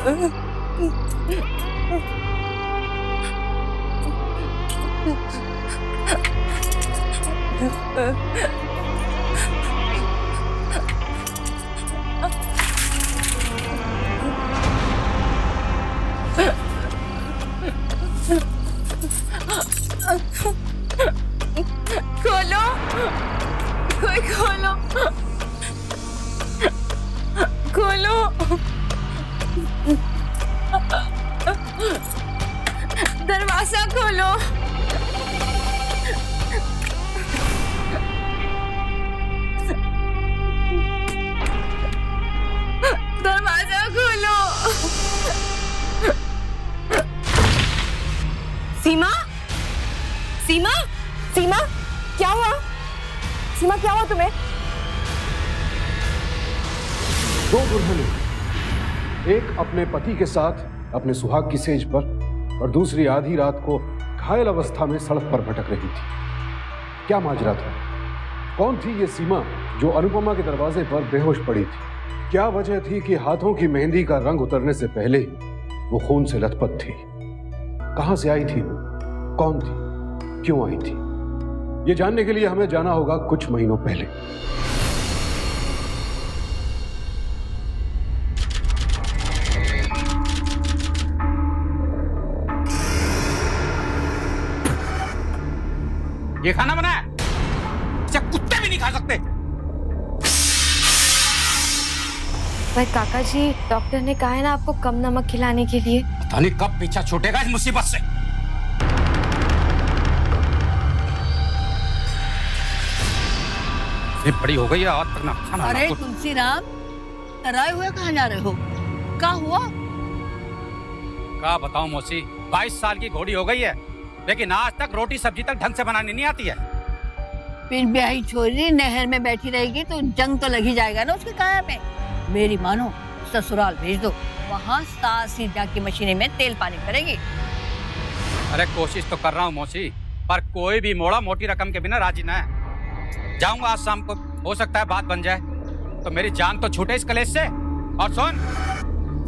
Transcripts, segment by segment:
खोलो, कोई खोलो, खोलो। दरवाजा खोलो। दरवाजा खोलो। सीमा, सीमा, सीमा, क्या हुआ? सीमा, क्या हुआ तुम्हें? दो दुल्हनें, एक अपने पति के साथ अपने सुहाग की सेज पर और दूसरी आधी रात को घायल अवस्था में सड़क पर भटक रही थी। क्या माजरा था? कौन थी ये सीमा जो अनुपमा के दरवाजे पर बेहोश पड़ी थी? क्या वजह थी कि हाथों की मेहंदी का रंग उतरने से पहले ही वो खून से लथपथ थी? कहां से आई थी वो? कौन थी? क्यों आई थी? ये जानने के लिए हमें जाना होगा कुछ महीनों पहले। ये खाना बना है, इसे कुत्ते भी नहीं खा सकते। पर काका जी, डॉक्टर ने कहा है ना आपको कम नमक खिलाने के लिए। पता नहीं कब पीछा छूटेगा इस मुसीबत से। ये बड़ी हो गई है आज तक ना खाना। अरे तुलसीराम, तराए हुए कहाँ जा रहे हो? क्या हुआ? क्या बताऊं मौसी, 22 साल की घोड़ी हो गई है, लेकिन आज तक रोटी सब्जी तक ढंग से बनानी नहीं आती है। फिर ब्याही छोरी नहर में बैठी रहेगी तो जंग तो लग ही जाएगा ना उसके काया पे। मेरी मानो, ससुराल भेज दो, वहाँ सास ही जाके मशीने में तेल पानी करेगी। अरे कोशिश तो कर रहा हूँ मौसी, पर कोई भी मोड़ा मोटी रकम के बिना राजी ना है। जाऊंगा आज शाम को, हो सकता है बात बन जाए, तो मेरी जान तो छूटे इस कलेश से। और सुन,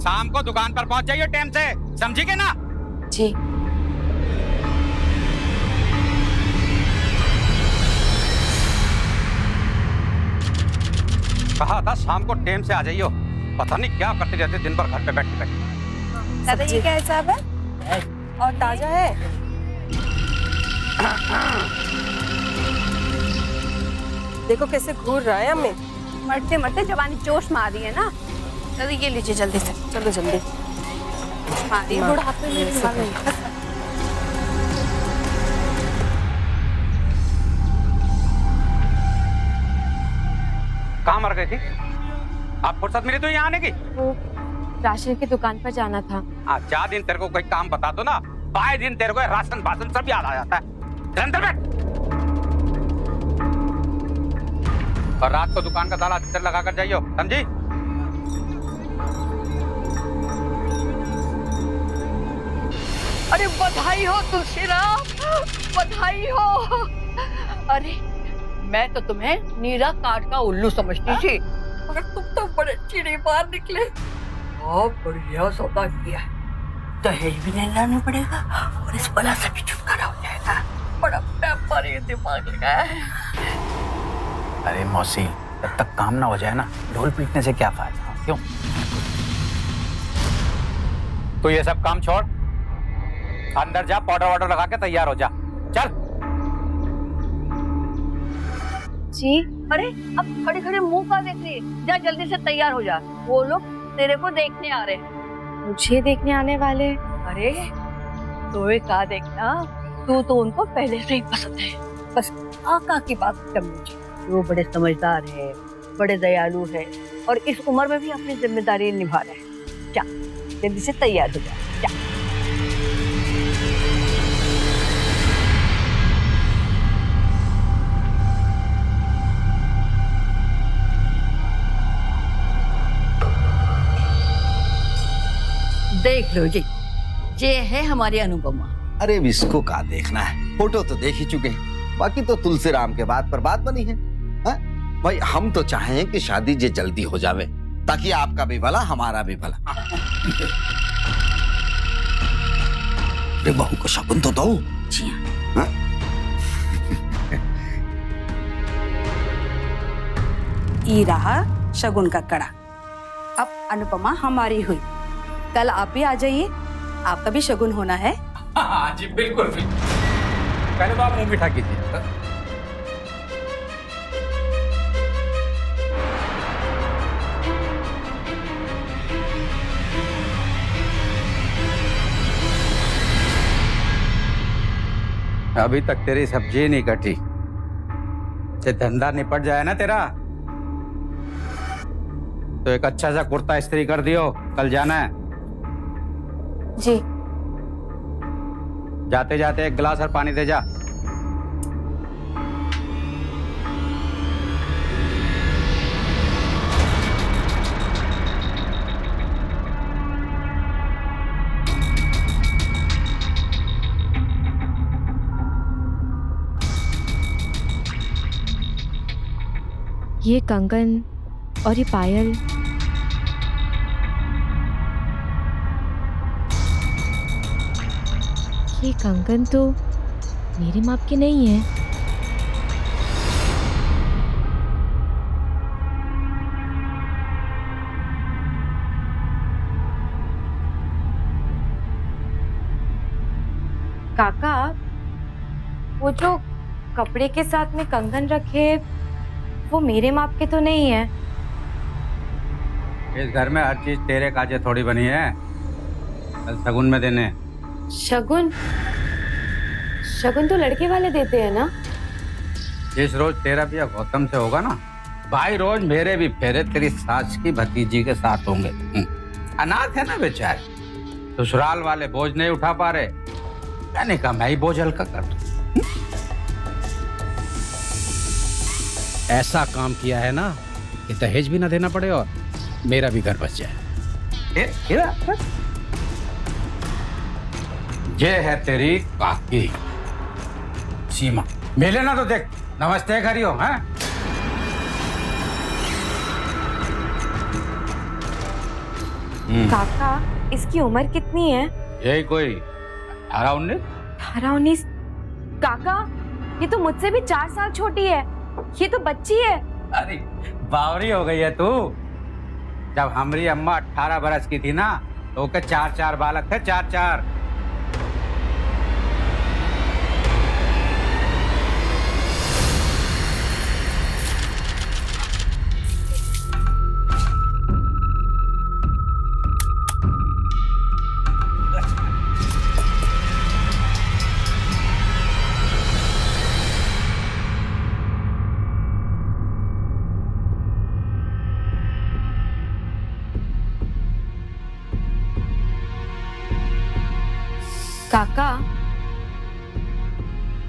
शाम को दुकान पर पहुंच जाइए टाइम से, समझी के ना? जी। कहा था शाम को टाइम से आ जाइयो, पता नहीं क्या करते रहते दिन भर घर पे बैठे बैठे। दादा, ये क्या हिसाब है? और ताजा है? देखो कैसे घूर रहा है हमें। मरते मरते जवानी जोश मार रही है ना। चलो ये लीजिए जल्दी से, चलो जल्दी। मारी बुढ़ापे में मर गई। कहाँ मर गई थी? आप फुर्सत मिली तो यहाँ आने की? वो राशन की दुकान पर जाना था। जा दिन तेरे को कोई काम बता दो ना, बाय दिन तेरे को राशन भाषण सब याद आ जाता है। अंदर बैठ। और रात को दुकान का ताला अंदर लगा कर जाइयो, समझी? अरे बधाई हो तुलसीराम, बधाई हो। अरे मैं तो तुम्हें नीरा काट का उल्लू समझती थी, मगर तुम तो बड़े चिड़ी मार निकले। बहुत बढ़िया सौदा किया, दहेज भी नहीं लाना पड़ेगा और इस बला से भी छुटकारा हो जाएगा। बड़ा पेपर ये दिमाग लगाया है। अरे मौसी, जब तक काम ना हो जाए ना, ढोल पीटने से क्या फायदा? क्यों? तो ये सब काम छोड़, अंदर जा, पाउडर वाउडर लगा के तैयार हो जा, चल। जी। अरे अब खड़े खड़े मुंह का देख रही है, जा जल्दी से तैयार हो जा, वो लोग तेरे को देखने आ रहे हैं। मुझे देखने आने वाले? अरे तो का देखना, तू तो उनको पहले से ही पसंद है, बस काका की बात समझ। वो बड़े समझदार है, बड़े दयालु है और इस उम्र में भी अपनी जिम्मेदारी निभा रहे हैं। जा जल्दी से तैयार हो जा, जा। देख लो जी, ये है हमारी अनुपमा। अरे इसको का देखना है, फोटो तो देख ही चुके हैं, बाकी तो तुलसीराम के बात पर बात बनी है। भाई हम तो चाहें कि शादी जे जल्दी हो जावे, ताकि आपका भी भला हमारा भी भला। अरे बहू को शगुन तो दो। जी हाँ? ये रहा शगुन का कड़ा। अब अनुपमा हमारी हुई, कल आप भी आ जाइए, आपका भी शगुन होना है। हाँ जी बिल्कुल बिल्कुल। पहले तो आप मुंह मीठा कीजिए। अभी तक तेरी सब्जी नहीं कटी, ये धंधा निपट जाए ना तेरा तो एक अच्छा सा कुर्ता इस्त्री कर दियो, कल जाना है। जी। जाते जाते एक गिलास और पानी दे जा। ये कंगन और ये पायल, ये कंगन तो मेरे माप के नहीं है। काका, वो जो कपड़े के साथ में कंगन रखे वो मेरे माप के तो नहीं है। इस घर में हर चीज तेरे काजे थोड़ी बनी है, कल शगुन में देने। शगुन? शगुन तो लड़के वाले देते हैं ना। जिस रोज तेरा भी गौतम से होगा ना, भाई रोज मेरे भी फेरे तेरी सास की भतीजी के साथ होंगे। अनाथ है ना बेचारे, ससुराल वाले बोझ नहीं उठा पा रहे, मैंने कहा मैं ही बोझ हल्का कर दूं। ऐसा काम किया है ना कि दहेज भी ना देना पड़े और मेरा भी घर बच जाए। ये है तेरी काकी सीमा, मिले ना तो देख नमस्ते करियो। हैं काका, इसकी उम्र कितनी है? यही कोई 18-19। 18-19? काका, ये तो मुझसे भी 4 साल छोटी है, ये तो बच्ची है। अरे बावरी हो गई है तू। जब हमारी अम्मा 18 बरस की थी ना तो के 4-4 बालक थे, 4-4। काका,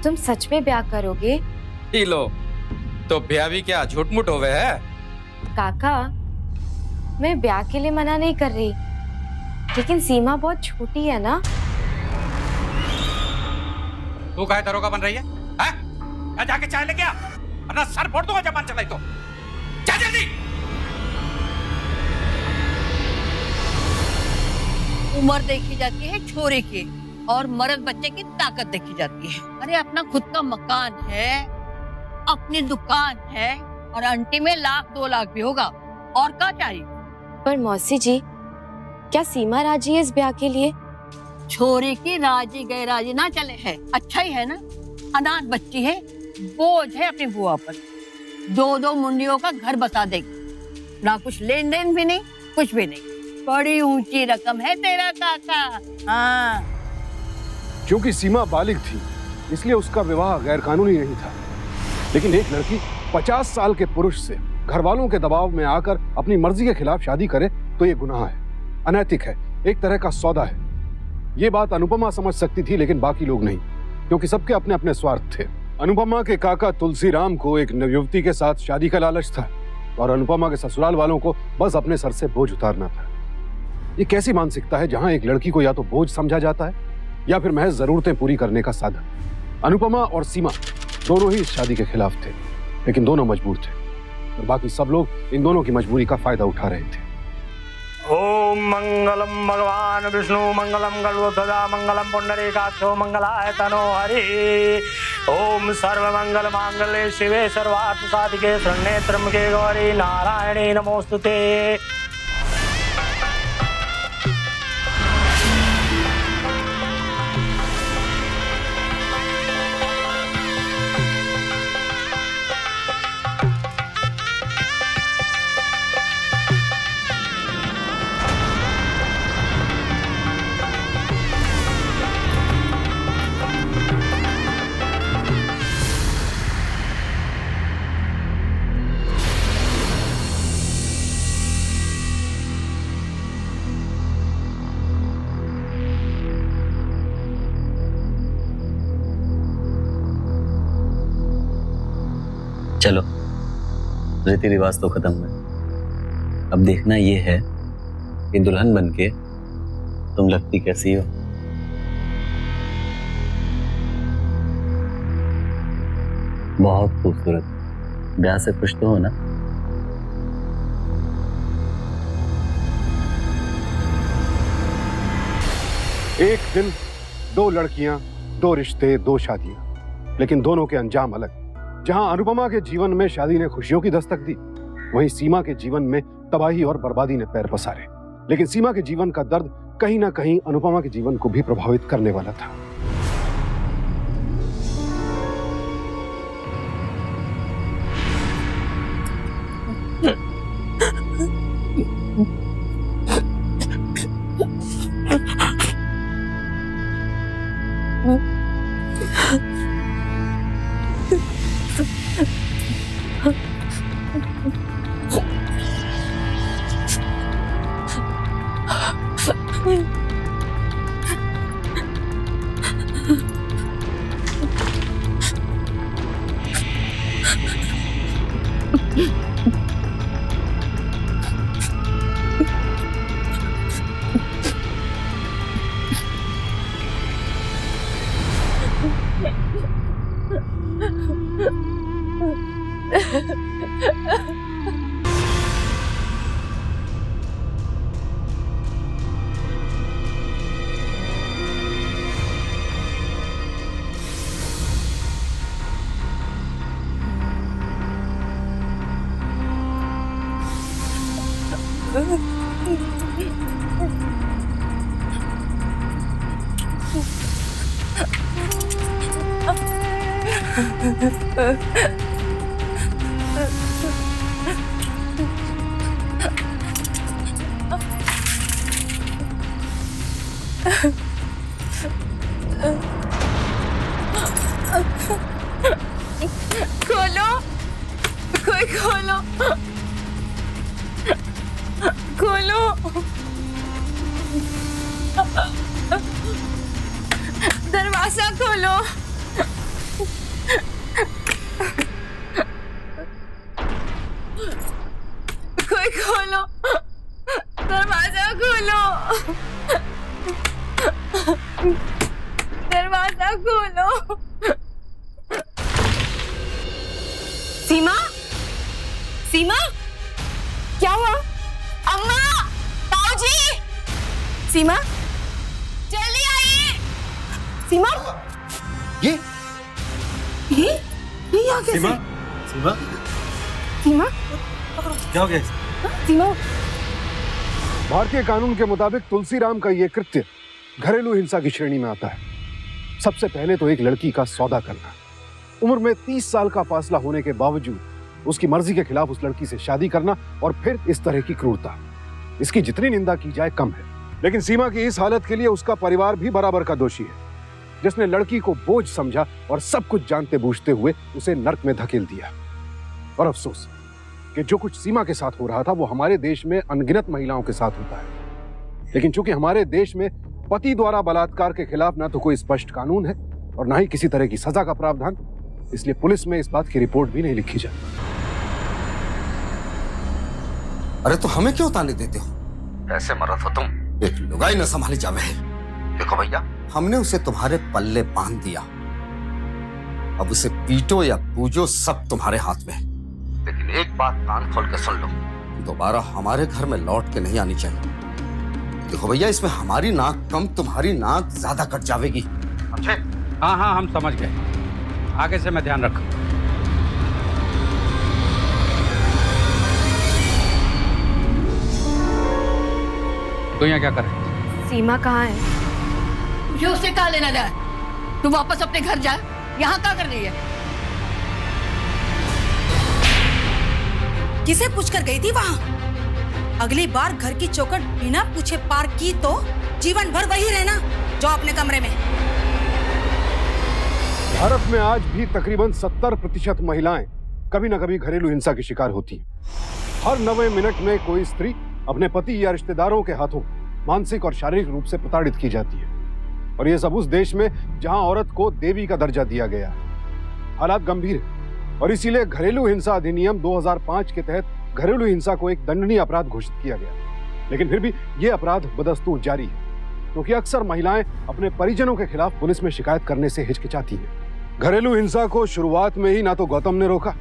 तुम सच में ब्याह करोगे? ही लो, तो ब्याह भी क्या झूठ मूठ होवे है? काका, मैं ब्याह के लिए मना नहीं कर रही, लेकिन सीमा बहुत छोटी है ना। तू काहे दरोगा बन रही है? मैं जाके चाय लेके आ, वरना सर फोड़ दूंगा जबान चलाई तो। जा जल्दी। उम्र देखी जाती है छोरे की और मर्द बच्चे की ताकत देखी जाती है। अरे अपना खुद का मकान है, अपनी दुकान है और आंटी में 1-2 लाख भी होगा, और क्या चाहिए? पर मौसी जी, क्या सीमा राजी है इस ब्याह के लिए? छोरे की राजी गए राजी ना चले है, अच्छा ही है ना। अनाथ बच्ची है, बोझ है अपनी बुआ पर, 2-2 मुंडियों का घर बसा देगी, ना कुछ लेन देन भी नहीं, कुछ भी नहीं। बड़ी ऊंची रकम है तेरा काका। हाँ, क्योंकि सीमा बालिग थी इसलिए उसका विवाह गैर कानूनी नहीं था, लेकिन एक लड़की 50 साल के पुरुष से घर वालों के दबाव में आकर अपनी मर्जी के खिलाफ शादी करे तो ये गुनाह है, अनैतिक है, एक तरह का सौदा है। ये बात अनुपमा समझ सकती थी, लेकिन बाकी लोग नहीं, क्योंकि सबके अपने अपने स्वार्थ थे। अनुपमा के काका तुलसीराम को एक नवयुवती के साथ शादी का लालच था और अनुपमा के ससुराल वालों को बस अपने सर से बोझ उतारना था। ये कैसी मानसिकता है जहां एक लड़की को या तो बोझ समझा जाता है या फिर महज जरूरतें पूरी करने का साधन। अनुपमा और सीमा दोनों ही इस शादी के खिलाफ थे, लेकिन दोनों मजबूर थे। और बाकी सब लोग इन दोनों की मजबूरी का फायदा उठा रहे थे। ओम मंगलम भगवान विष्णु मंगलम गरुड़ध्वजा मंगलम पुंडरीकाक्षो मंगलाय तनो हरि। ओम सर्वमंगल मांगल्ये शिवे सर्वार्थ साधिके शरण्ये त्र्यंबके गौरी नारायणी नमोस्तुते। चलो, रीति रिवाज तो खत्म हुए। अब देखना ये है कि दुल्हन बनके तुम लगती कैसी हो। बहुत खूबसूरत। ब्याह से खुश तो हो ना? एक दिन, दो लड़कियां, दो रिश्ते, दो शादियां, लेकिन दोनों के अंजाम अलग। जहां अनुपमा के जीवन में शादी ने खुशियों की दस्तक दी, वहीं सीमा के जीवन में तबाही और बर्बादी ने पैर पसारे। लेकिन सीमा के जीवन का दर्द कहीं ना कहीं अनुपमा के जीवन को भी प्रभावित करने वाला था। खोलो, कोई खोलो, खोलो, दरवाजा खोलो, कोई खोलो, दरवाजा खोलो, दरवाजा खोलो। सीमा, सीमा, क्या हुआ? अम्मा, ताऊजी, सीमा, जल्दी आइए। सीमा, ये यहाँ कैसे? सीमा, सीमा, सीमा, क्या हो गया? सीमा, भारतीय कानून के मुताबिक तुलसीराम का यह कृत्य घरेलू हिंसा की श्रेणी में आता है। सबसे पहले तो एक लड़की का सौदा करना, उम्र में 30 साल का फासला होने के बावजूद उसकी मर्जी के खिलाफ उस लड़की से शादी करना, और फिर इस तरह की क्रूरता, इसकी जितनी निंदा की जाए कम है। लेकिन सीमा की इस हालत के लिए उसका परिवार भी बराबर का दोषी है, जिसने लड़की को बोझ समझा और सब कुछ जानते बूझते हुए उसे नर्क में धकेल दिया। और अफसोस कि जो कुछ सीमा के साथ हो रहा था वो हमारे देश में अनगिनत महिलाओं के साथ होता है। लेकिन चूंकि हमारे देश में पति द्वारा बलात्कार के खिलाफ ना तो कोई स्पष्ट कानून है और ना ही किसी तरह की सजा का प्रावधान, इसलिए पुलिस में इस बात की रिपोर्ट भी नहीं लिखी जाती। अरे तो हमें क्यों ताने देते हो? ऐसे मरत हो तुम। एक लुगाई न संभाली जावे है। देखो भैया, हमने उसे तुम्हारे पल्ले बांध दिया, अब उसे पीटो या पूजो सब तुम्हारे हाथ में है। लेकिन एक बात कान खोल के सुन लो, दोबारा हमारे घर में लौट के नहीं आनी चाहिए। देखो भैया, इसमें हमारी नाक कम, तुम्हारी नाक ज्यादा कट जाएगी, समझे? हाँ हाँ, हम समझ गए। आगे से मैं ध्यान रखूँ। तू यहाँ क्या कर रही है? सीमा कहाँ है? मुझे उससे क्या लेना देना? तू वापस अपने घर जा। यहाँ क्या कर रही है? किसे पूछकर गई थी वहाँ? अगली बार घर की चौखट बिना पूछे पार की तो जीवन भर वही रहना, जो अपने कमरे में। भारत में आज भी तकरीबन 70% महिलाएं कभी न कभी घरेलू हिंसा की शिकार होती हैं। हर 90 मिनट में कोई स्त्री अपने पति या रिश्तेदारों के हाथों मानसिक और शारीरिक रूप से प्रताड़ित की जाती है, और यह सब उस देश में जहां औरत को देवी का दर्जा दिया गया। हालात गंभीर है और इसीलिए घरेलू हिंसा अधिनियम 2005 के तहत घरेलू हिंसा को एक दंडनीय अपराध घोषित किया गया। लेकिन फिर भी यह अपराध बदस्तूर जारी है, क्योंकि अक्सर महिलाएं अपने परिजनों के खिलाफ पुलिस में शिकायत करने से हिचकिचाती हैं। घरेलू हिंसा को शुरुआत में ही ना तो गौतम ने रोका,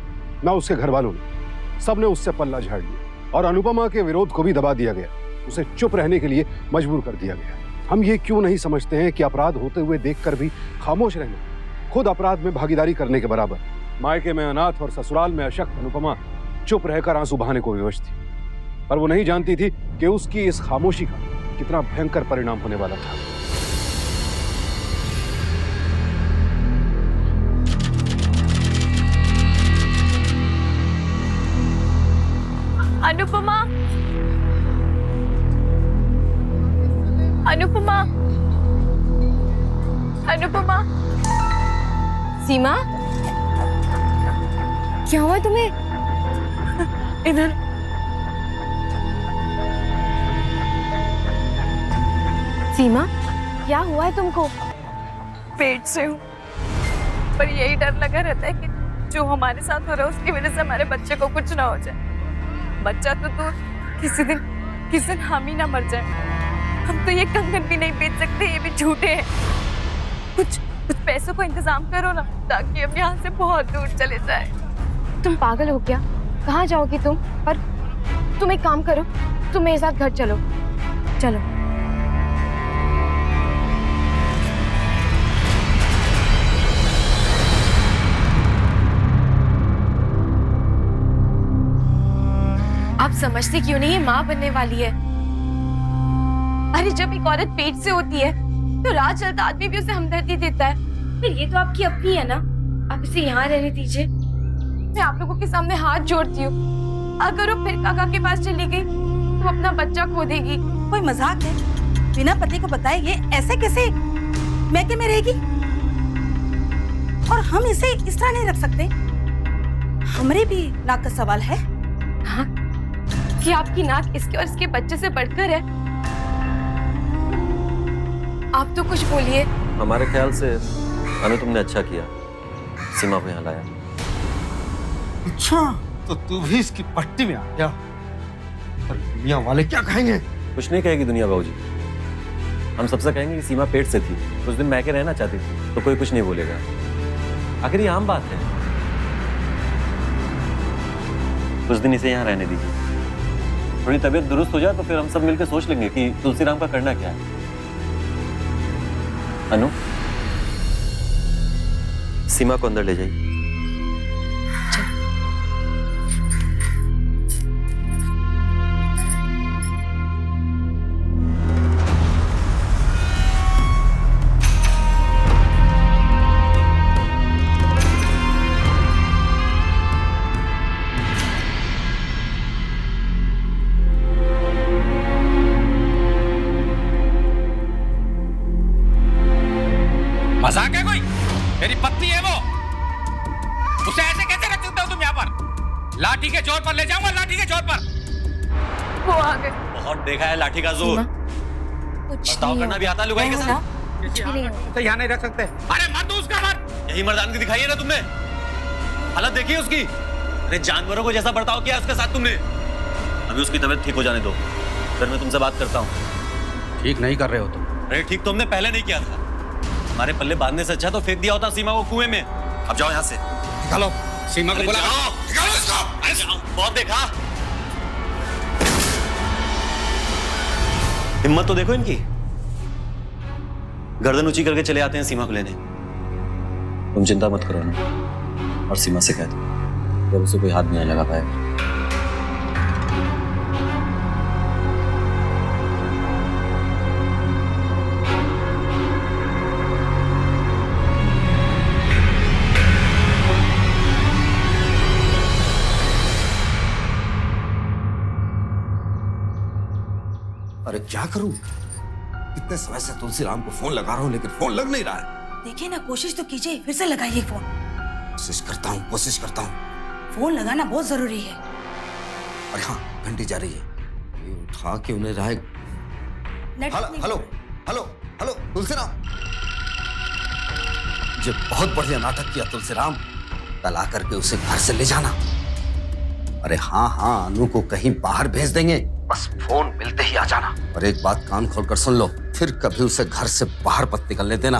ना उसके घर वालों ने। सबने उससे पल्ला झाड़ लिया और अनुपमा के विरोध को भी दबा दिया गया। उसे चुप रहने के लिए मजबूर कर दिया गया। हम ये क्यों नहीं समझते हैं कि अपराध होते हुए देखकर भी खामोश रहना खुद अपराध में भागीदारी करने के बराबर। मायके में अनाथ और ससुराल में अशक्त अनुपमा चुप रहकर आंसू बहाने को विवश थी, पर वो नहीं जानती थी कि उसकी इस खामोशी का कितना भयंकर परिणाम होने वाला था। अनुपमा, अनुपमा, अनुपमा। सीमा, क्या हुआ तुम्हें? इधर। सीमा, क्या हुआ है तुमको? पेट से हूँ, पर यही डर लगा रहता है कि जो हमारे साथ हो रहा है उसकी वजह से हमारे बच्चे को कुछ ना हो जाए। बच्चा तो दूर, किसी दिन हम ही ना मर जाए। हम तो ये कंगन भी नहीं बेच सकते, ये भी झूठे हैं। कुछ पैसों को इंतजाम करो ना, ताकि हम यहाँ से बहुत दूर चले जाए। तुम पागल हो क्या? कहाँ जाओगी तुम? पर तुम एक काम करो, तुम मेरे साथ घर चलो। चलो। आप समझती क्यों नहीं है? माँ बनने वाली है। अरे जब एक औरत पेट से होती है तो राह चलता आदमी भी उसे हमदर्दी देता है। फिर ये तो आपकी अपनी है ना, आप इसे यहाँ रहने दीजिए। मैं आप लोगों के सामने हाथ जोड़ती हूँ, अगर वो फिर काका के पास चली गई तो अपना बच्चा खो देगी। कोई मजाक है? बिना पति को बताए ये ऐसे कैसे मैके में रहेगी? और हम इसे इस तरह नहीं रख सकते। हमारे भी नाक का सवाल है। हाँ, कि आपकी नाक इसके और इसके बच्चे से बढ़कर है। आप तो कुछ बोलिए। हमारे ख्याल से अनु तुमने अच्छा किया सीमा को यहाँ लाया। अच्छा, तो तू भी इसकी पट्टी में आ गया। पर दुनिया वाले क्या कहेंगे? कुछ नहीं कहेगी दुनिया बाबूजी। हम सबसे कहेंगे कि सीमा पेट से थी, कुछ दिन मैके रहना चाहती थी, तो कोई कुछ नहीं बोलेगा। आखिर ये आम बात है। कुछ दिन इसे यहाँ रहने दीजिए, थोड़ी तबीयत दुरुस्त हो जाए तो फिर हम सब मिलकर सोच लेंगे कि तुलसीराम का करना क्या है। अनु, सीमा को अंदर ले जाइए। मजाक है कोई? मेरी पत्नी है वो, उसे ऐसे कैसे रख सकते हो तुम यहाँ पर? लाठी के जोर पर ले जाऊंगा, लाठी के जोर पर। वो आ गए। बहुत देखा है लाठी का जोर। बर्ताव करना भी आता लुगाई के साथ। तो यहाँ नहीं रख सकते। अरे मत उसका मत। यही मर्दानगी दिखाई है ना तुमने? हालत देखी है उसकी। अरे जानवरों को जैसा बर्ताव किया उसके साथ तुमने। अभी उसकी तबीयत ठीक हो जाने दो, फिर मैं तुमसे बात करता हूँ। ठीक नहीं कर रहे हो तुम। अरे ठीक तो हमने पहले नहीं किया था। हमारे पल्ले बांधने से अच्छा तो फेंक दिया होता सीमा को कुएं में। अब जाओ यहाँ से, निकालो। सीमा को बुला। बहुत देखा, हिम्मत तो देखो इनकी, गर्दन ऊंची करके चले आते हैं सीमा को लेने। तुम चिंता मत करो ना, और सीमा से कह दो जब उसे कोई हाथ नहीं लगा पाएगा। अरे क्या करूं? इतने समय से तुलसीराम को फोन लगा रहा हूं लेकिन फोन लग नहीं रहा है। देखिए ना, कोशिश तो कीजिए, फिर से लगाइए फोन। कोशिश करता हूं। फोन लगाना बहुत जरूरी है। अरे हाँ, घंटी जा रही है, ये उठा के उन्हें रहा। हेलो हेलो हेलो तुलसीराम, जो बहुत बढ़िया नाटक किया तुलसीराम, कल आकर के उसे घर से ले जाना। अरे हाँ, अनु को कहीं बाहर भेज देंगे, बस फोन मिलते ही आ जाना। और एक बात कान खोलकर सुन लो, फिर कभी उसे घर से बाहर मत निकलने देना।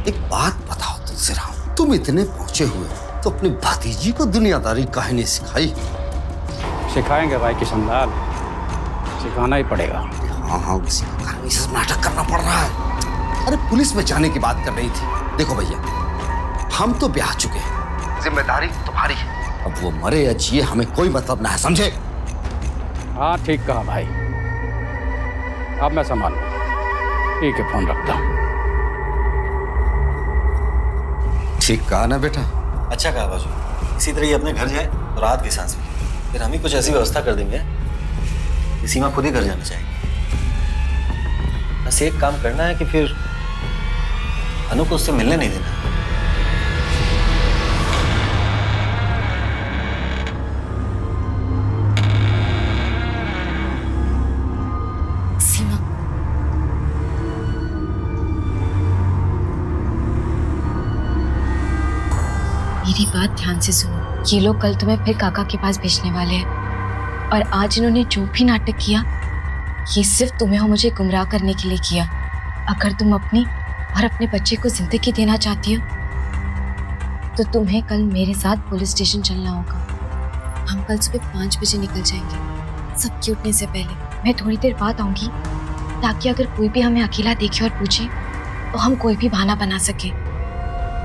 एक बात बताओ तुलसीराम, तुम इतने पहुंचे हुए तो अपनी भतीजी को दुनियादारी काहे नहीं सिखाई? सिखाएंगे भाई किशनलाल, सिखाना ही पड़ेगा। हाँ, उसी का कारण से नाटक करना पड़ रहा है। अरे पुलिस में जाने की बात कर रही थी। देखो भैया, हम तो ब्याह चुके हैं, जिम्मेदारी तुम्हारी है। अब वो मरे या जिए हमें कोई मतलब ना है, समझे? हाँ ठीक कहा भाई, अब मैं संभाल। ठीक है, फोन रखता हूँ। ठीक कहा ना बेटा? अच्छा कहा बाजू, इसी तरह ये अपने घर जाए और रात की सांस में, फिर हम ही कुछ ऐसी व्यवस्था कर देंगे कि सीमा खुद ही घर जाना चाहेगी। बस एक काम करना है कि फिर अनु को उससे मिलने नहीं देना। सीमा, मेरी बात ध्यान से सुनो। ये लोग कल तुम्हें फिर काका के पास भेजने वाले हैं, और आज इन्होंने जो भी नाटक किया, ये सिर्फ तुम्हें और मुझे गुमराह करने के लिए किया। अगर तुम अपनी और अपने बच्चे को जिंदगी देना चाहती हो तो तुम्हें कल मेरे साथ पुलिस स्टेशन चलना होगा। हम कल सुबह 5 बजे निकल जाएंगे, सबके उठने से पहले। मैं थोड़ी देर बाद आऊंगी ताकि अगर कोई भी हमें अकेला देखे और पूछे तो हम कोई भी बहाना बना सके।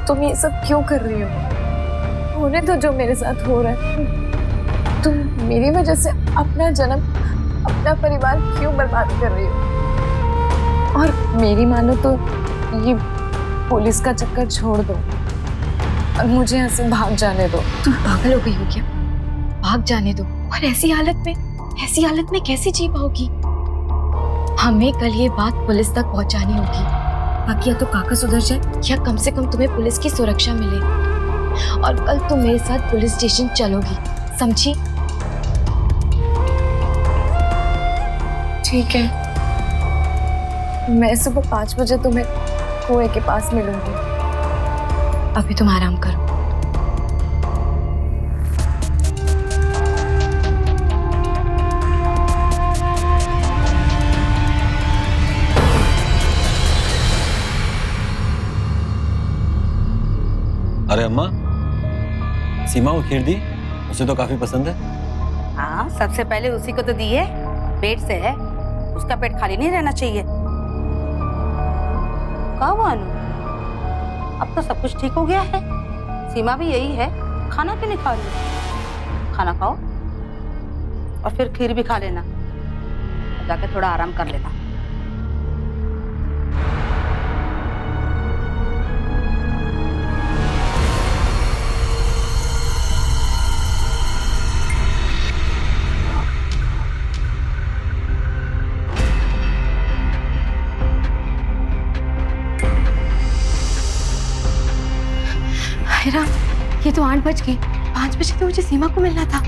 तुम ये सब क्यों कर रही हो? होने तो जो मेरे साथ हो रहा है। तुम मेरी वजह से अपना जन्म, अपना परिवार क्यों बर्बाद कर रही हो? और मेरी मानो तो ये पुलिस का चक्कर छोड़ दो और मुझे यहाँ से भाग जाने दो। तुम पागल हो गई हो क्या? भाग जाने दो? और ऐसी हालत में कैसे जी पाओगी? हमें कल ये बात पुलिस तक पहुंचानी होगी, ताकि या तो काका सुधर जाए या कम से कम तुम्हें पुलिस की सुरक्षा मिले। और कल तुम मेरे साथ पुलिस स्टेशन चलोगी, समझी? ठीक है, मैं सुबह 5 बजे तुम्हें कुएं के पास मिलूंगी। अभी तुम आराम करो। अरे अम्मा, सीमा को खीर दी? उसे तो काफी पसंद है। हाँ, सबसे पहले उसी को तो दी है, पेट से है, उसका पेट खाली नहीं रहना चाहिए। क्या हुआ अनु? अब तो सब कुछ ठीक हो गया है। सीमा भी यही है, खाना क्यों नहीं खा रही? खाना खाओ और फिर खीर भी खा लेना, जाके थोड़ा आराम कर लेना। राम, ये तो 8 बज गए। 5 बजे तो मुझे सीमा को मिलना था।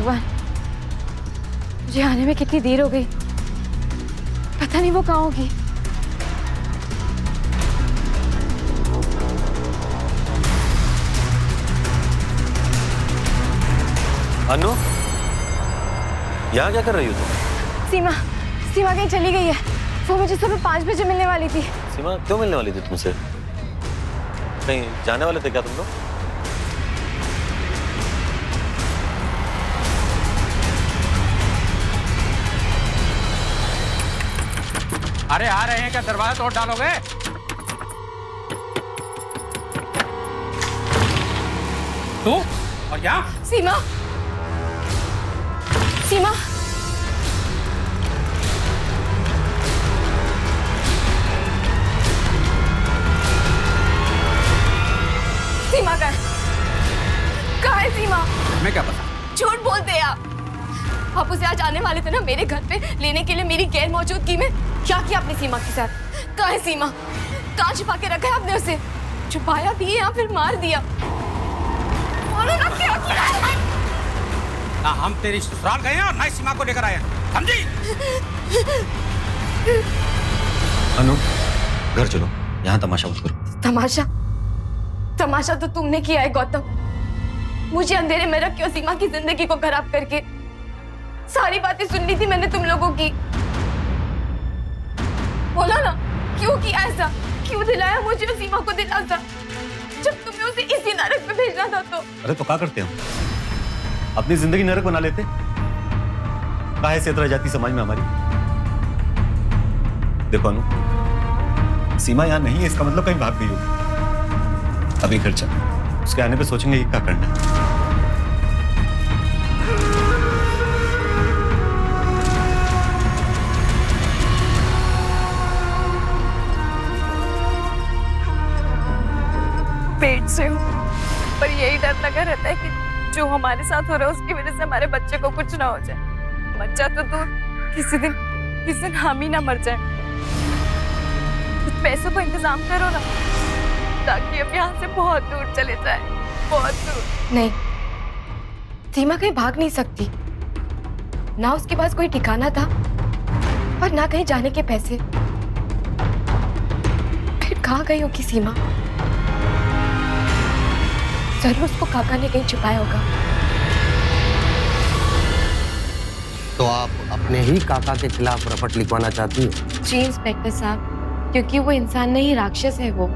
भगवान, मुझे आने में कितनी देर हो गई। पता नहीं वो कहाँ होगी। अनु, यहाँ क्या कर रही हो तुम? सीमा सीमा कहीं चली गई है। वो मुझे सुबह 5 बजे मिलने वाली थी। सीमा क्यों मिलने वाली थी तुमसे? कहीं जाने वाले थे क्या तुम लोग? अरे आ रहे हैं क्या? दरवाजा तोड़ डालोगे? तू और यहाँ? सीमा सीमा सीमा कहाँ है सीमा? मैं क्या पता? झूठ बोलते आप उसे आज आने वाले थे ना मेरे घर पे लेने के लिए। मेरी गैर मौजूदगी में क्या किया आपने सीमा के साथ? कहाँ है सीमा? कहाँ छुपा के रखा है आपने उसे? छुपाया भी या फिर मार दिया? बोलो ना क्या किया है? ना हम तेरी ससुराल गए हैं और ना सीमा को लेकर आए हैं, समझी? अनु, घर चलो, यहाँ तमाशा मत करो। तमाशा? तमाशा तो तुमने किया है गौतम। मुझे अंधेरे में रख के सीमा की जिंदगी को खराब करके। सारी बातें सुननी थी मैंने तुम लोगों की। बोला ना क्यों किया ऐसा? क्यों दिलाया मुझे सीमा को दिलासा जब तुम्हें उसे इसी नरक में भेजना था? तो अरे तो क्या करते हम? अपनी जिंदगी नरक बना लेते? काहे से इतना जाती समाज में हमारी? देखो अनु, सीमा यहाँ नहीं है इसका मतलब कहीं भाग गई होगी। अभी घर चल, उसके आने पे सोचेंगे क्या करना है। पेट से हूँ, पर यही डर लगा रहता है कि जो हमारे साथ हो रहा है उसकी वजह से हमारे बच्चे को कुछ ना हो जाए। बच्चा तो दूर, किसी दिन हम ही ना मर जाए। कुछ पैसों को इंतजाम करो ना, ताकि अब यहाँ से बहुत दूर चले जाए, बहुत दूर। नहीं, सीमा कहीं भाग नहीं सकती। ना उसके पास कोई ठिकाना था और ना कहीं जाने के पैसे। फिर कहाँ गई होगी सीमा? जरूर उसको काका ने कहीं छुपाया होगा। तो आप अपने ही काका के खिलाफ रपट लिखवाना चाहती हो? जी इंस्पेक्टर साहब, क्योंकि वो इंसान नहीं राक्षस है। वो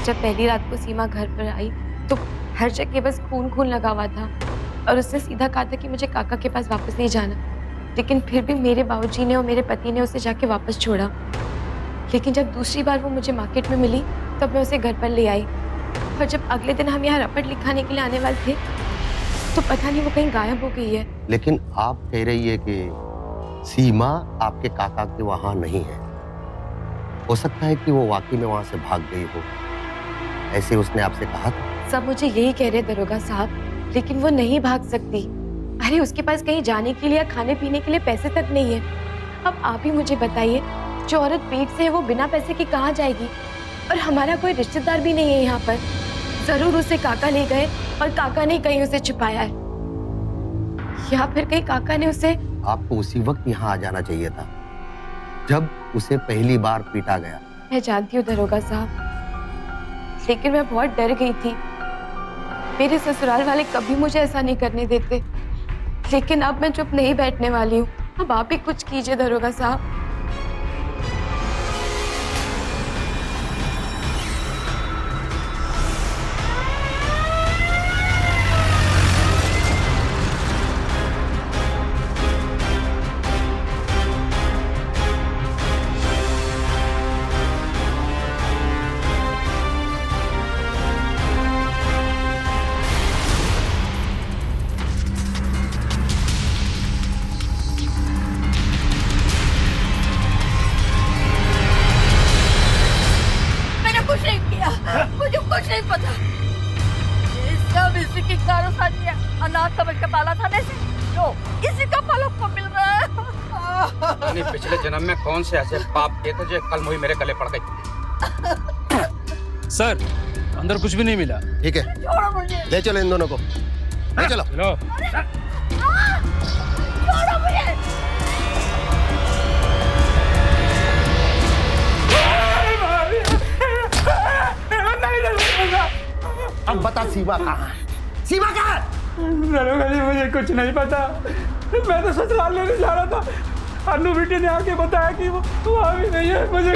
जब पहली रात को सीमा घर पर आई तो हर जगह बस खून खून लगा हुआ था और उसने सीधा कहा था कि मुझे काका के पास वापस नहीं जाना। लेकिन फिर भी मेरे बाबूजी ने और मेरे पति ने उसे जाके वापस छोड़ा। लेकिन जब दूसरी बार वो मुझे मार्केट में मिली तब मैं उसे घर पर ले आई। और जब अगले दिन हम यहाँ रपट लिखाने के लिए आने वाले थे तो पता नहीं वो कहीं गायब हो गई है। लेकिन आप कह रही है कि सीमा आपके काका के वहां नहीं है। हो सकता है कि वो वाकई में वहां से भाग गई हो, ऐसे उसने आपसे कहा था? सब मुझे यही कह रहे दरोगा साहब, लेकिन वो नहीं भाग सकती। अरे उसके पास कहीं जाने के लिए या खाने पीने के लिए पैसे तक नहीं है। अब आप ही मुझे बताइए, जो औरत पेट से है वो बिना पैसे की कहाँ जाएगी? और हमारा कोई रिश्तेदार भी नहीं है यहाँ पर। जरूर उसे काका ले गए और काका ने कहीं उसे छुपाया है, या फिर कहीं काका ने उसे। आपको उसी वक्त यहाँ आ जाना चाहिए था जब उसे पहली बार पीटा गया। मैं जानती हूँ दरोगा साहब, लेकिन मैं बहुत डर गई थी। मेरे ससुराल वाले कभी मुझे ऐसा नहीं करने देते। लेकिन अब मैं चुप नहीं बैठने वाली हूँ। अब आप ही कुछ कीजिए दरोगा साहब। मुझे कुछ नहीं पता। ये सब इसी की कारस्तानी है। अनाथ समझ के पाला था इसे, जो इसी का फल को मिल रहा है। पिछले जन्म में कौन से ऐसे पाप किए थे जो कल मुही मेरे गले पड़ गई? सर, अंदर कुछ भी नहीं मिला। ठीक है, छोड़ो मुझे। ले चलो इन दोनों को। ले चलो। चलो। छोड़ो मुझे। अब बता सीमा कहाँ है? सीमा कहाँ है? दरोगा जी मुझे कुछ नहीं पता, मैं तो ससुराल लेने जा रहा था। अन्नू बेटी ने आके बताया कि वो वहाँ भी नहीं है। मुझे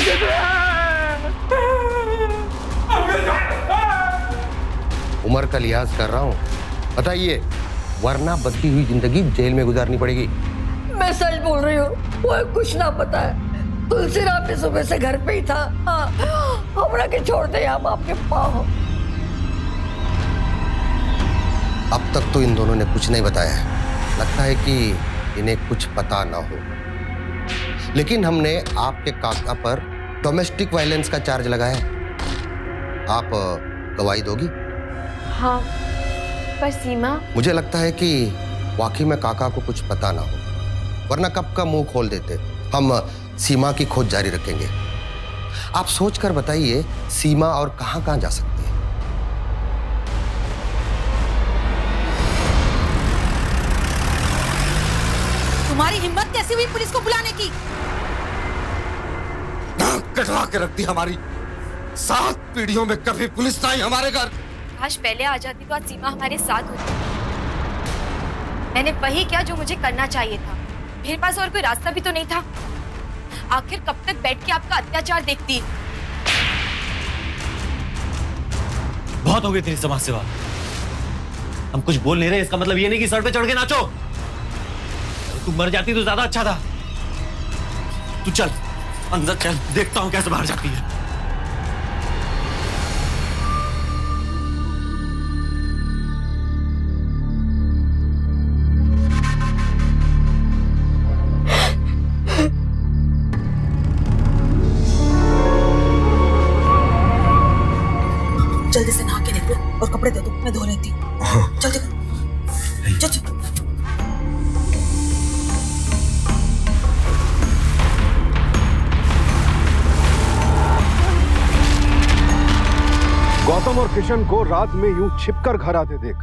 उम्र का लिहाज कर रहा हूँ, बताइए, वरना बदली हुई जिंदगी जेल में गुजारनी पड़ेगी। मैं सच बोल रही हूँ, वो कुछ ना पता है। तुलसीराम भी सुबह से घर पे ही था। हाँ, हमरा के छोड़ दे, हम आपके पाँव। अब तक तो इन दोनों ने कुछ नहीं बताया है। लगता है कि इन्हें कुछ पता ना हो, लेकिन हमने आपके काका पर डोमेस्टिक वायलेंस का चार्ज लगाया है। आप गवाही दोगी? हाँ, पर सीमा। मुझे लगता है कि वाकई में काका को कुछ पता ना हो, वरना कब का मुंह खोल देते। हम सीमा की खोज जारी रखेंगे। आप सोचकर बताइए, सीमा और कहां-कहां जा सकती है? तुम्हारी हिम्मत कैसी हुई पुलिस को बुलाने की? नाक कटवा के रख दी हमारी। 7 पीढ़ियों में कभी पुलिस नहीं हमारे घर। काश पहले आ जाती तो आज सीमा हमारे साथ होती। मैंने वही किया जो मुझे करना चाहिए था। मेरे पास और कोई रास्ता भी तो नहीं था। आखिर कब तक बैठ के आपका अत्याचार देखती? बहुत हो गई तेरी समाज सेवा। हम कुछ बोल नहीं रहे, इसका मतलब ये नहीं कि सर पे चढ़ के नाचो। तू मर जाती तो ज्यादा अच्छा था। तू चल अंदर चल, देखता हूं कैसे बाहर जाती है। जल्दी से नहा के निकलो और कपड़े दे दो, मैं धो लेती हूँ। जल्दी करो। चल चल। गौतम और किशन को रात में यूं छिपकर घर आते देख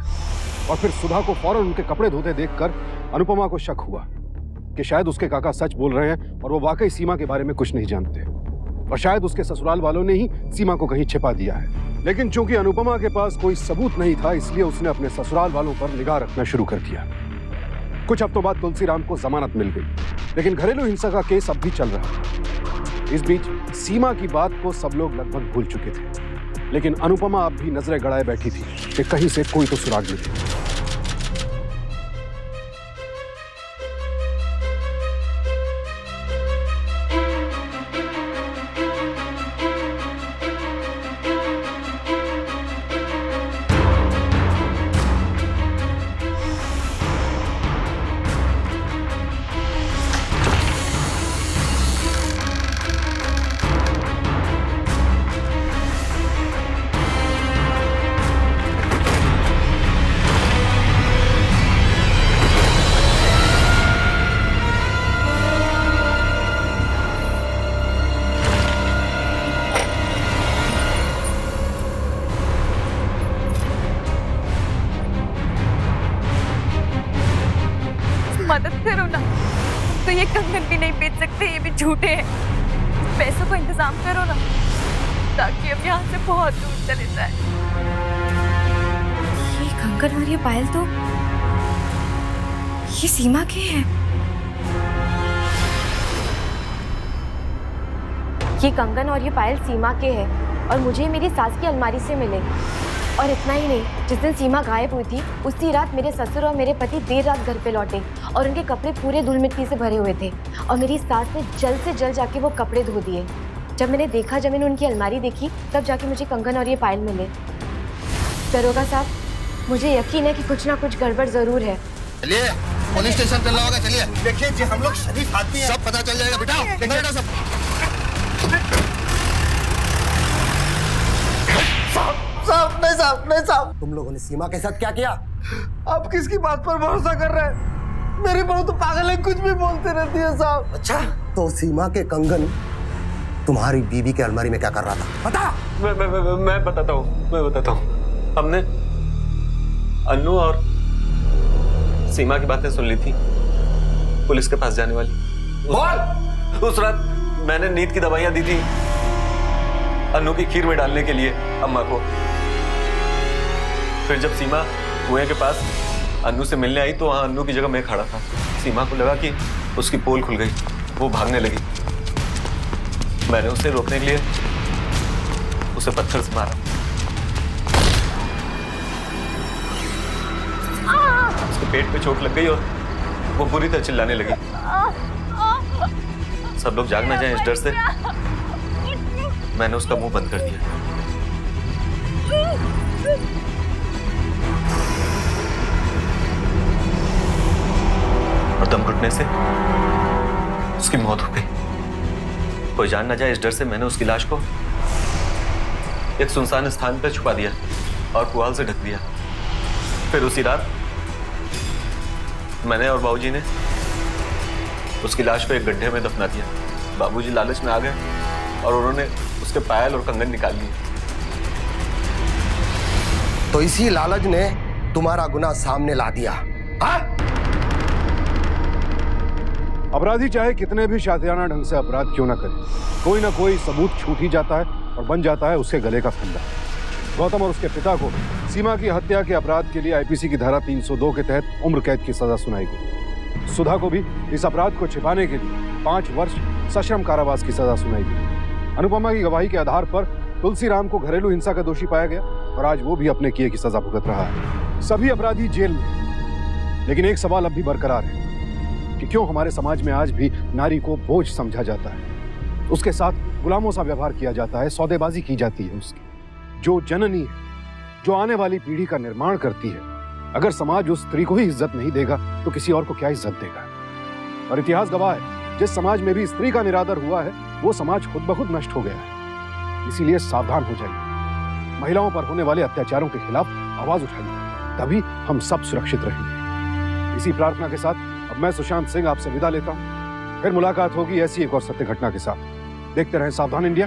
और फिर सुधा को फौरन उनके कपड़े धोते देखकर अनुपमा को शक हुआ कि शायद उसके काका सच बोल रहे हैं और वो वाकई सीमा के बारे में कुछ नहीं जानते, और शायद उसके ससुराल वालों ने ही सीमा को कहीं छिपा दिया है। लेकिन चूंकि अनुपमा के पास कोई सबूत नहीं था, इसलिए उसने अपने ससुराल वालों पर निगाह रखना शुरू कर दिया। कुछ हफ्तों बाद तुलसीराम को जमानत मिल गई, लेकिन घरेलू हिंसा का केस अब भी चल रहा। इस बीच सीमा की बात को सब लोग लगभग भूल चुके थे, लेकिन अनुपमा अब भी नजरें गड़ाए बैठी थी कि कहीं से कोई तो सुराग मिले। मदद करो ना, तो ये कंगन भी नहीं बेच सकते, ये भी झूठे हैं। पैसों का इंतजाम करो ना, ताकि अब यहाँ से बहुत दूर चले जाए। ये कंगन और ये पायल तो ये सीमा के हैं। ये कंगन और ये पायल सीमा के हैं और मुझे मेरी सास की अलमारी से मिले। और इतना ही नहीं, जिस दिन सीमा गायब हुई थी उसी रात मेरे ससुर और मेरे पति देर रात घर पे लौटे और उनके कपड़े पूरे धूल मिट्टी से भरे हुए थे और मेरी सास ने जल्द से जल्द जाके वो कपड़े धो दिए। जब मैंने मैंने उनकी अलमारी देखी, तब जाके मुझे कंगन और ये पायल मिले। दरोगा साहब, मुझे यकीन है कि कुछ ना कुछ गड़बड़ जरूर है। चलिए पुलिस स्टेशन चलना होगा। चलिए देखिए जी, हम लोग शरीफ आदमी हैं, सब पता चल जाएगा। बेटा सब साहब, तुम लोगों ने सीमा के साथ क्या किया? आप किसकी बात पर भरोसा कर रहे हैं? मेरी बहू तो पागल है, कुछ भी बोलते रहती है साहब। अच्छा, तो सीमा के कंगन तुम्हारी बीबी के अलमारी में क्या कर रहा था? बता। मैं बताता हूँ। हमने अन्नू और सीमा की बातें सुन ली थी पुलिस के पास जाने वाली। उस रात मैंने नींद की दवाइयां दी थी अन्नू की खीर में डालने के लिए अम्मा को। फिर जब सीमा कुएं के पास अन्नू से मिलने आई तो वहां अन्नू की जगह मैं खड़ा था। सीमा को लगा कि उसकी पोल खुल गई, वो भागने लगी। मैंने उसे रोकने के लिए उसे पत्थर से मारा। उसके पेट पे चोट लग गई और वो बुरी तरह चिल्लाने लगी। सब लोग जाग ना जाएं इस डर से मैंने उसका मुंह बंद कर दिया। और दम घुटने से उसकी मौत हो गई। कोई जान ना जाए इस डर से मैंने उसकी लाश को एक सुनसान स्थान पर छुपा दिया और पुआल से ढक दिया। फिर उसी रात मैंने और बाबूजी ने उसकी लाश को एक गड्ढे में दफना दिया। बाबूजी लालच में आ गए और उन्होंने उसके पायल और कंगन निकाल लिए। तो इसी लालच ने तुम्हारा गुनाह सामने ला दिया। हाँ? अपराधी चाहे कितने भी शातिराना ढंग से अपराध क्यों ना करे, कोई ना कोई सबूत छूट ही जाता है और बन जाता है उसके गले का फंदा। गौतम और उसके पिता को सीमा की हत्या के अपराध के लिए आईपीसी की धारा 302 के तहत उम्र कैद की सजा सुनाई गई। सुधा को भी इस अपराध को छिपाने के लिए 5 वर्ष सश्रम कारावास की सजा सुनाई गई। अनुपमा की गवाही के आधार पर तुलसीराम को घरेलू हिंसा का दोषी पाया गया और आज वो भी अपने किए की सजा भुगत रहा है। सभी अपराधी जेल में, लेकिन एक सवाल अब भी बरकरार है कि क्यों हमारे समाज में आज भी नारी को बोझ समझा जाता है, उसके साथ गुलामों सा व्यवहार किया जाता है, सौदेबाजी की जाती है उसकी। जो जननी है, जो आने वाली पीढ़ी का निर्माण करती है, अगर समाज उस स्त्री को ही इज्जत नहीं देगा तो किसी और को क्या इज्जत देगा। और इतिहास गवाह है, जिस समाज में भी स्त्री का निरादर हुआ है वो समाज खुद ब खुद नष्ट हो गया है। इसीलिए सावधान हो जाइए, महिलाओं पर होने वाले अत्याचारों के खिलाफ आवाज उठाइए, तभी हम सब सुरक्षित रहेंगे। इसी प्रार्थना के साथ अब मैं सुशांत सिंह आपसे विदा लेता हूं। फिर मुलाकात होगी ऐसी एक और सत्य घटना के साथ। देखते रहें सावधान इंडिया,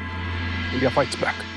इंडिया फाइट्स बैक।